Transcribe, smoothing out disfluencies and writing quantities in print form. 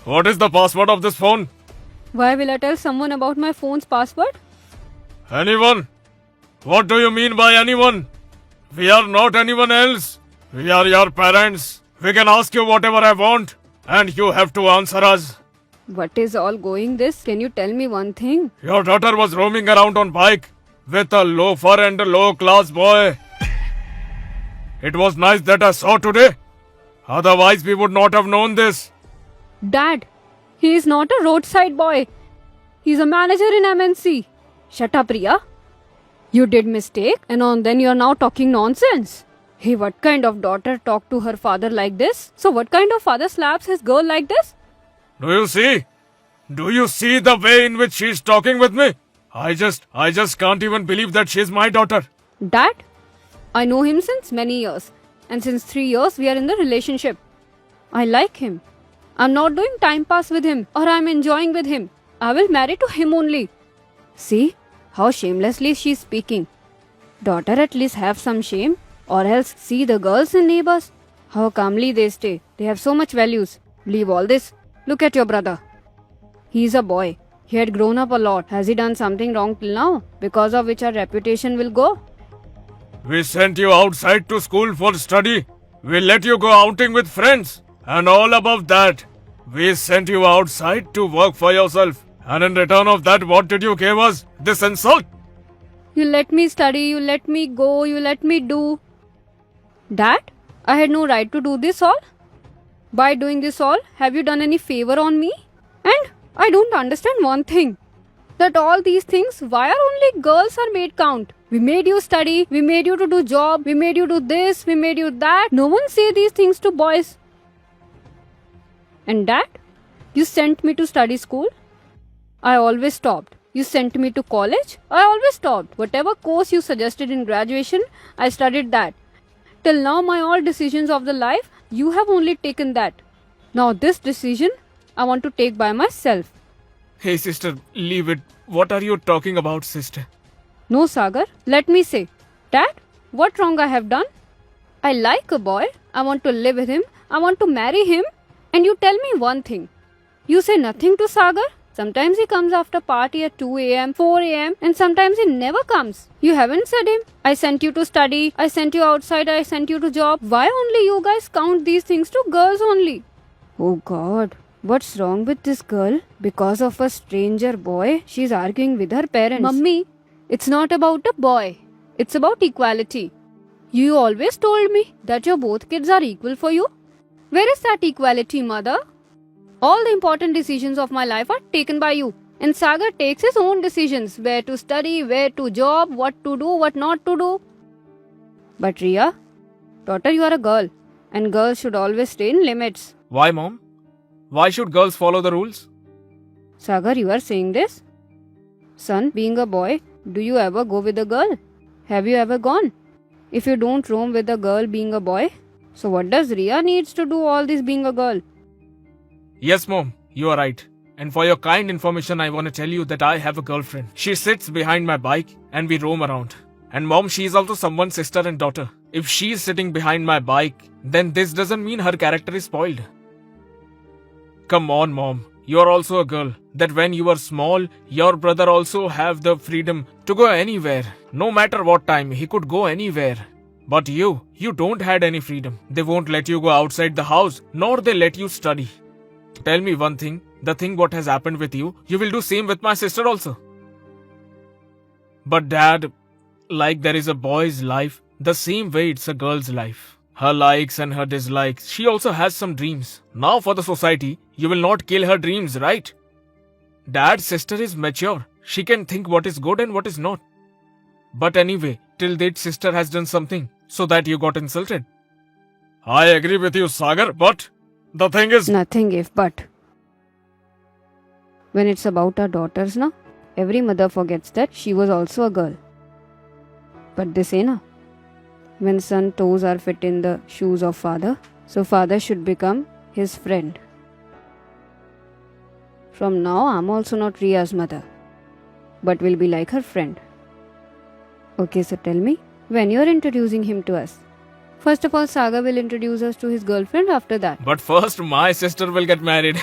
What is the password of this phone? Why will I tell someone about my phone's password? Anyone? What do you mean by anyone? We are not anyone else. We are your parents. We can ask you whatever I want, and you have to answer us. What is all going this? Can you tell me one thing? Your daughter was roaming around on bike with a loafer and a low-class boy. It was nice that I saw today. Otherwise, we would not have known this. Dad, he is not a roadside boy. He's a manager in MNC. Shut up, Riya. You did mistake and on then you are now talking nonsense. Hey, what kind of daughter talk to her father like this? So what kind of father slaps his girl like this? Do you see? Do you see the way in which she is talking with me? I just can't even believe that she is my daughter. Dad, I know him since many years. And since 3 years we are in the relationship. I like him. I'm not doing time pass with him or I'm enjoying with him. I will marry to him only. See how shamelessly she's speaking. Daughter, at least have some shame, or else see the girls and neighbors. How calmly they stay. They have so much values. Leave all this. Look at your brother. He's a boy. He had grown up a lot. Has he done something wrong till now? Because of which our reputation will go? We sent you outside to school for study. We let you go outing with friends. And all above that, we sent you outside to work for yourself. And in return of that, what did you give us? This insult? You let me study, you let me go, you let me do. Dad, I had no right to do this all. By doing this all, have you done any favor on me? And I don't understand one thing. That all these things, why are only girls are made count? We made you study, we made you to do job, we made you do this, we made you that. No one say these things to boys. And Dad, you sent me to study school. I always stopped. You sent me to college. I always stopped. Whatever course you suggested in graduation, I studied that. Till now, my all decisions of the life, you have only taken that. Now this decision, I want to take by myself. Hey sister, leave it. What are you talking about, sister? No, Sagar, let me say. Dad, what wrong I have done? I like a boy. I want to live with him. I want to marry him. And you tell me one thing. You say nothing to Sagar? Sometimes he comes after party at 2 a.m., 4 a.m. and sometimes he never comes. You haven't said him. I sent you to study. I sent you outside. I sent you to job. Why only you guys count these things to girls only? Oh God. What's wrong with this girl? Because of a stranger boy, she's arguing with her parents. Mummy, it's not about a boy. It's about equality. You always told me that your both kids are equal for you. Where is that equality, mother? All the important decisions of my life are taken by you. And Sagar takes his own decisions. Where to study, where to job, what to do, what not to do. But Riya, daughter, you are a girl. And girls should always stay in limits. Why, mom? Why should girls follow the rules? Sagar, you are saying this? Son, being a boy, do you ever go with a girl? Have you ever gone? If you don't roam with a girl being a boy, so what does Riya needs to do all this being a girl? Yes, mom, you are right. And for your kind information, I want to tell you that I have a girlfriend. She sits behind my bike and we roam around. And mom, she is also someone's sister and daughter. If she is sitting behind my bike, then this doesn't mean her character is spoiled. Come on, mom. You are also a girl. That when you were small, your brother also have the freedom to go anywhere. No matter what time, he could go anywhere. But you don't had any freedom. They won't let you go outside the house, nor they let you study. Tell me one thing, the thing what has happened with you, you will do same with my sister also. But dad, like there is a boy's life, the same way it's a girl's life. Her likes and her dislikes, she also has some dreams. Now for the society, you will not kill her dreams, right? Dad's sister is mature. She can think what is good and what is not. But anyway, till date sister has done something, so that you got insulted. I agree with you, Sagar, but the thing is... Nothing if but. When it's about our daughters, na, every mother forgets that she was also a girl. But they say, na, when son toes are fit in the shoes of father, so father should become his friend. From now, I'm also not Riya's mother, but will be like her friend. Okay, so tell me, when you're introducing him to us, First of all, Sagar will introduce us to his girlfriend after that. But first, my sister will get married.